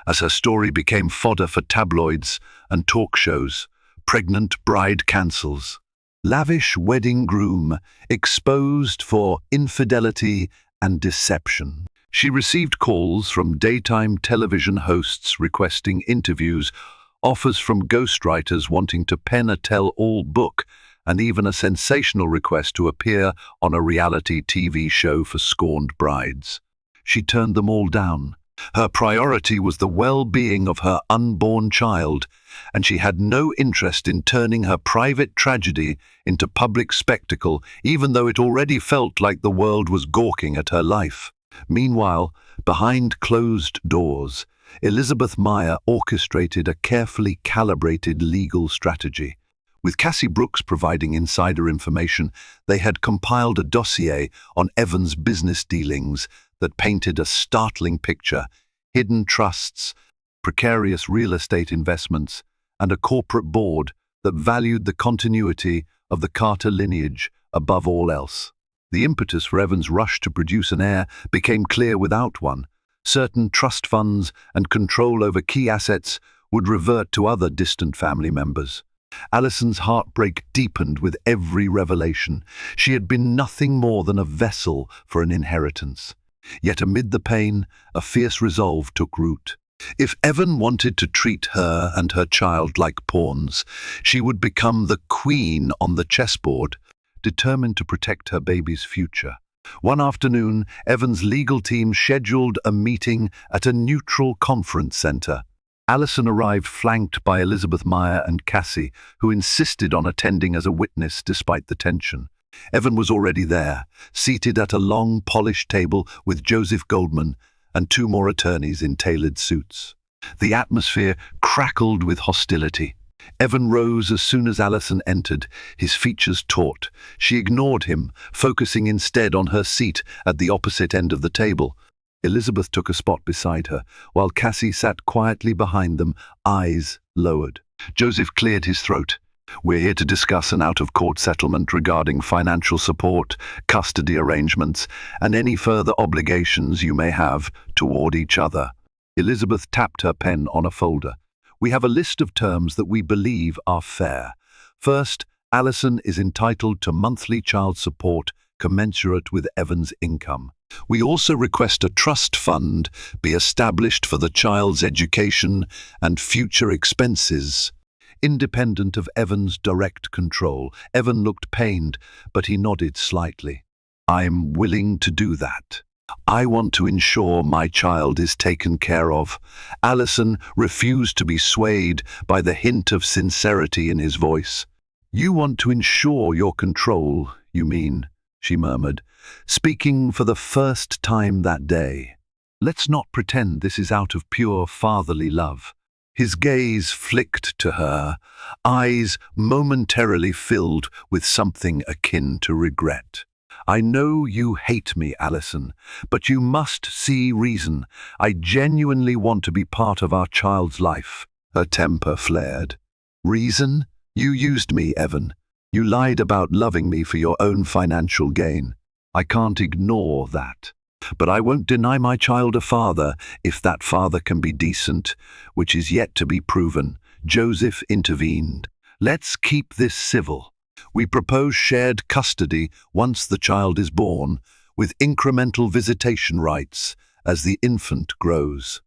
as her story became fodder for tabloids and talk shows. Pregnant bride cancels. Lavish wedding groom exposed for infidelity and deception. She received calls from daytime television hosts requesting interviews, offers from ghostwriters wanting to pen a tell-all book, and even a sensational request to appear on a reality TV show for scorned brides. She turned them all down. Her priority was the well-being of her unborn child, and she had no interest in turning her private tragedy into public spectacle, even though it already felt like the world was gawking at her life. Meanwhile, behind closed doors, Elizabeth Meyer orchestrated a carefully calibrated legal strategy. With Cassie Brooks providing insider information, they had compiled a dossier on Evan's business dealings that painted a startling picture: hidden trusts, precarious real estate investments, and a corporate board that valued the continuity of the Carter lineage above all else. The impetus for Evan's rush to produce an heir became clear without one. Certain trust funds and control over key assets would revert to other distant family members. Allison's heartbreak deepened with every revelation. She had been nothing more than a vessel for an inheritance. Yet amid the pain, a fierce resolve took root. If Evan wanted to treat her and her child like pawns, she would become the queen on the chessboard, determined to protect her baby's future. One afternoon, Evan's legal team scheduled a meeting at a neutral conference center. Allison arrived flanked by Elizabeth Meyer and Cassie, who insisted on attending as a witness despite the tension. Evan was already there, seated at a long, polished table with Joseph Goldman and two more attorneys in tailored suits. The atmosphere crackled with hostility. Evan rose as soon as Allison entered, his features taut. She ignored him, focusing instead on her seat at the opposite end of the table. Elizabeth took a spot beside her, while Cassie sat quietly behind them, eyes lowered. Joseph cleared his throat. "We're here to discuss an out-of-court settlement regarding financial support, custody arrangements, and any further obligations you may have toward each other." Elizabeth tapped her pen on a folder. "We have a list of terms that we believe are fair. First, Allison is entitled to monthly child support commensurate with Evan's income. We also request a trust fund be established for the child's education and future expenses, independent of Evan's direct control." Evan looked pained, but he nodded slightly. "I'm willing to do that. I want to ensure my child is taken care of." Allison refused to be swayed by the hint of sincerity in his voice. "You want to ensure your control, you mean?" she murmured, speaking for the first time that day. "Let's not pretend this is out of pure fatherly love." His gaze flicked to her, eyes momentarily filled with something akin to regret. I know you hate me, Allison, but you must see reason. I genuinely want to be part of our child's life. Her temper flared. Reason? You used me, Evan. You lied about loving me for your own financial gain. I can't ignore that. But I won't deny my child a father if that father can be decent, which is yet to be proven. Joseph intervened. Let's keep this civil. We propose shared custody once the child is born, with incremental visitation rights as the infant grows.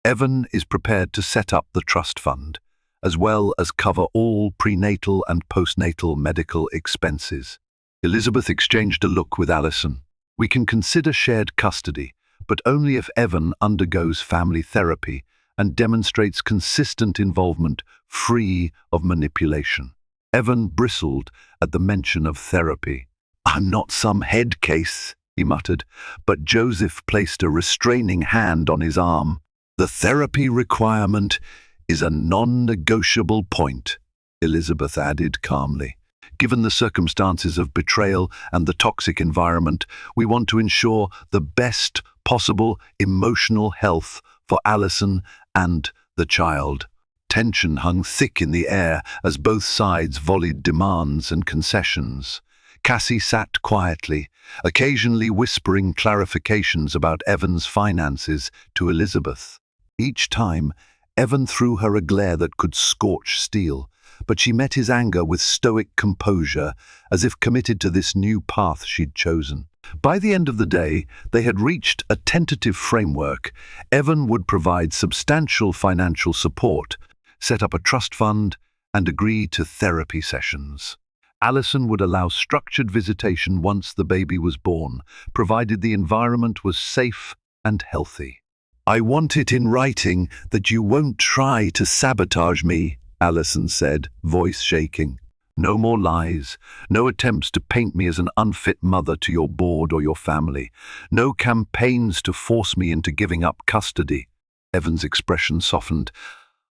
Evan is prepared to set up the trust fund, as well as cover all prenatal and postnatal medical expenses. Elizabeth exchanged a look with Allison. We can consider shared custody, but only if Evan undergoes family therapy and demonstrates consistent involvement free of manipulation. Evan bristled at the mention of therapy. I'm not some head case, he muttered, but Joseph placed a restraining hand on his arm. The therapy requirement is a non-negotiable point, Elizabeth added calmly. Given the circumstances of betrayal and the toxic environment, we want to ensure the best possible emotional health for Allison and the child. Tension hung thick in the air as both sides volleyed demands and concessions. Cassie sat quietly, occasionally whispering clarifications about Evan's finances to Elizabeth. Each time, Evan threw her a glare that could scorch steel, but she met his anger with stoic composure, as if committed to this new path she'd chosen. By the end of the day, they had reached a tentative framework. Evan would provide substantial financial support, set up a trust fund, and agree to therapy sessions. Allison would allow structured visitation once the baby was born, provided the environment was safe and healthy. I want it in writing that you won't try to sabotage me, Allison said, voice shaking. No more lies, no attempts to paint me as an unfit mother to your board or your family, no campaigns to force me into giving up custody. Evan's expression softened.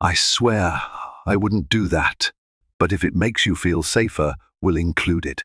I swear I wouldn't do that, but if it makes you feel safer, we'll include it.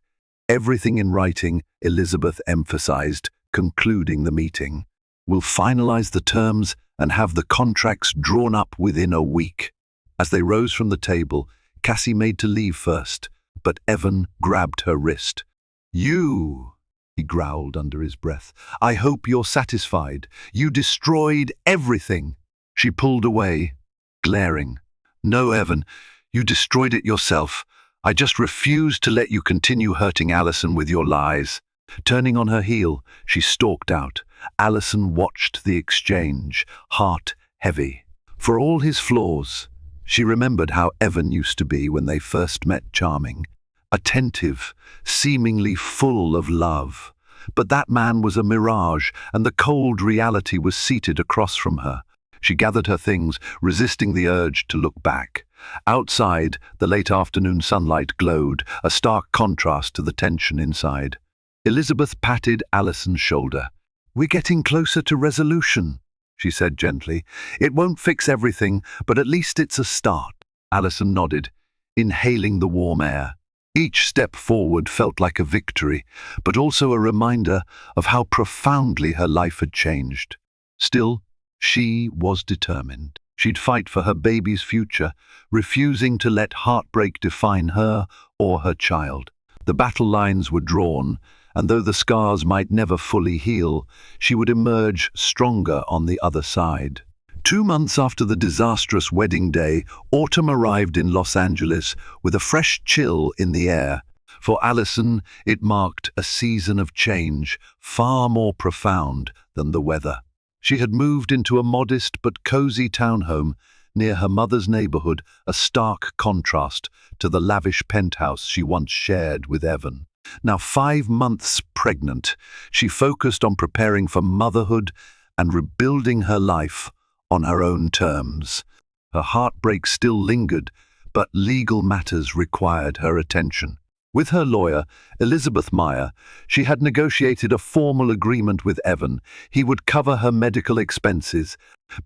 Everything in writing, Elizabeth emphasized, concluding the meeting. We'll finalize the terms and have the contracts drawn up within a week. As they rose from the table, Cassie made to leave first, but Evan grabbed her wrist. You, he growled under his breath. I hope you're satisfied. You destroyed everything. She pulled away, glaring. No, Evan, you destroyed it yourself. I just refuse to let you continue hurting Allison with your lies. Turning on her heel, she stalked out. Allison watched the exchange, heart heavy. For all his flaws, she remembered how Evan used to be when they first met, charming, attentive, seemingly full of love. But that man was a mirage, and the cold reality was seated across from her. She gathered her things, resisting the urge to look back. Outside, the late afternoon sunlight glowed, a stark contrast to the tension inside. Elizabeth patted Allison's shoulder. We're getting closer to resolution, she said gently. It won't fix everything, but at least it's a start. Allison nodded, inhaling the warm air. Each step forward felt like a victory, but also a reminder of how profoundly her life had changed. Still, she was determined. She'd fight for her baby's future, refusing to let heartbreak define her or her child. The battle lines were drawn, and though the scars might never fully heal, she would emerge stronger on the other side. 2 months after the disastrous wedding day, autumn arrived in Los Angeles with a fresh chill in the air. For Allison, it marked a season of change, far more profound than the weather. She had moved into a modest but cozy townhome near her mother's neighborhood, a stark contrast to the lavish penthouse she once shared with Evan. Now 5 months pregnant, she focused on preparing for motherhood and rebuilding her life on her own terms. Her heartbreak still lingered, but legal matters required her attention. With her lawyer, Elizabeth Meyer, she had negotiated a formal agreement with Evan. He would cover her medical expenses,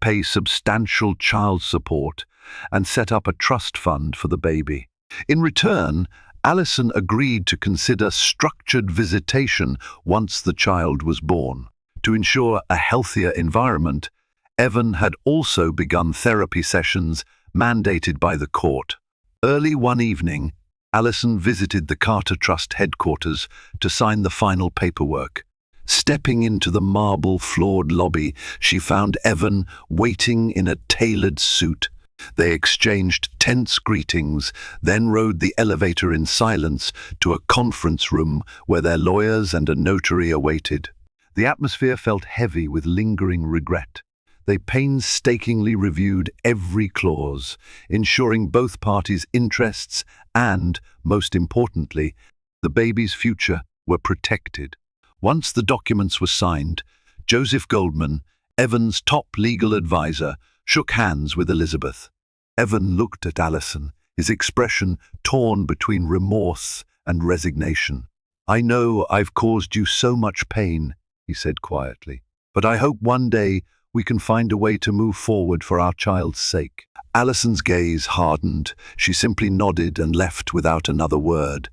pay substantial child support, and set up a trust fund for the baby. In return, Allison agreed to consider structured visitation once the child was born. To ensure a healthier environment, Evan had also begun therapy sessions mandated by the court. Early one evening, Allison visited the Carter Trust headquarters to sign the final paperwork. Stepping into the marble-floored lobby, she found Evan waiting in a tailored suit. They exchanged tense greetings, then rode the elevator in silence to a conference room where their lawyers and a notary awaited. The atmosphere felt heavy with lingering regret. They painstakingly reviewed every clause, ensuring both parties' interests and, most importantly, the baby's future were protected. Once the documents were signed, Joseph Goldman, Evan's top legal advisor, shook hands with Elizabeth. Evan looked at Allison, his expression torn between remorse and resignation. "I know I've caused you so much pain," he said quietly, "but I hope one day we can find a way to move forward for our child's sake." Allison's gaze hardened. She simply nodded and left without another word.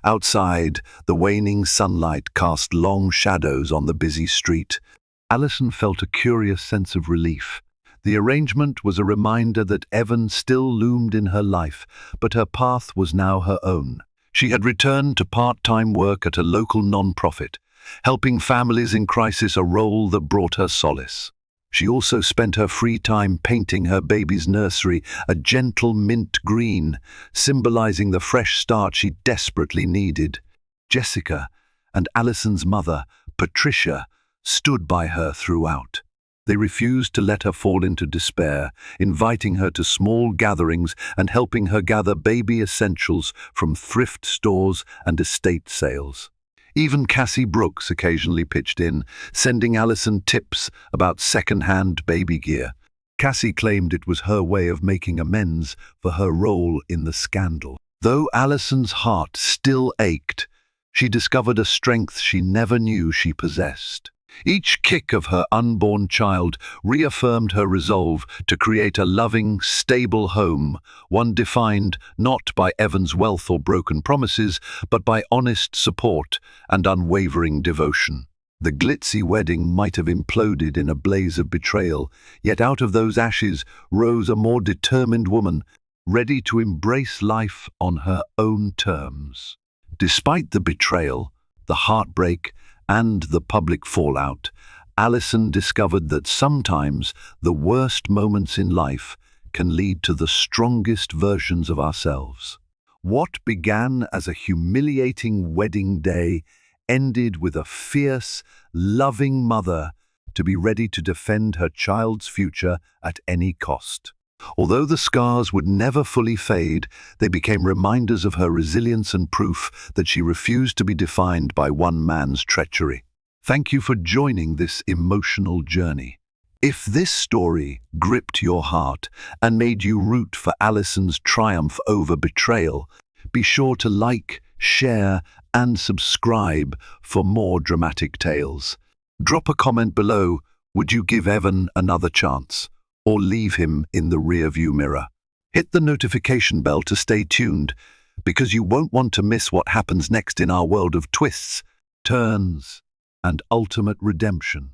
Outside, the waning sunlight cast long shadows on the busy street. Allison felt a curious sense of relief. The arrangement was a reminder that Evan still loomed in her life, but her path was now her own. She had returned to part-time work at a local non-profit, helping families in crisis, a role that brought her solace. She also spent her free time painting her baby's nursery a gentle mint green, symbolizing the fresh start she desperately needed. Jessica and Allison's mother, Patricia, stood by her throughout. They refused to let her fall into despair, inviting her to small gatherings and helping her gather baby essentials from thrift stores and estate sales. Even Cassie Brooks occasionally pitched in, sending Allison tips about second-hand baby gear. Cassie claimed it was her way of making amends for her role in the scandal. Though Allison's heart still ached, she discovered a strength she never knew she possessed. Each kick of her unborn child reaffirmed her resolve to create a loving, stable home, one defined not by Evan's wealth or broken promises, but by honest support and unwavering devotion. The glitzy wedding might have imploded in a blaze of betrayal, yet out of those ashes rose a more determined woman, ready to embrace life on her own terms. Despite the betrayal, the heartbreak, and the public fallout, Allison discovered that sometimes the worst moments in life can lead to the strongest versions of ourselves. What began as a humiliating wedding day ended with a fierce, loving mother to be ready to defend her child's future at any cost. Although the scars would never fully fade, they became reminders of her resilience and proof that she refused to be defined by one man's treachery. Thank you for joining this emotional journey. If this story gripped your heart and made you root for Allison's triumph over betrayal, be sure to like, share, and subscribe for more dramatic tales. Drop a comment below. Would you give Evan another chance, or leave him in the rearview mirror? Hit the notification bell to stay tuned, because you won't want to miss what happens next in our world of twists, turns, and ultimate redemption.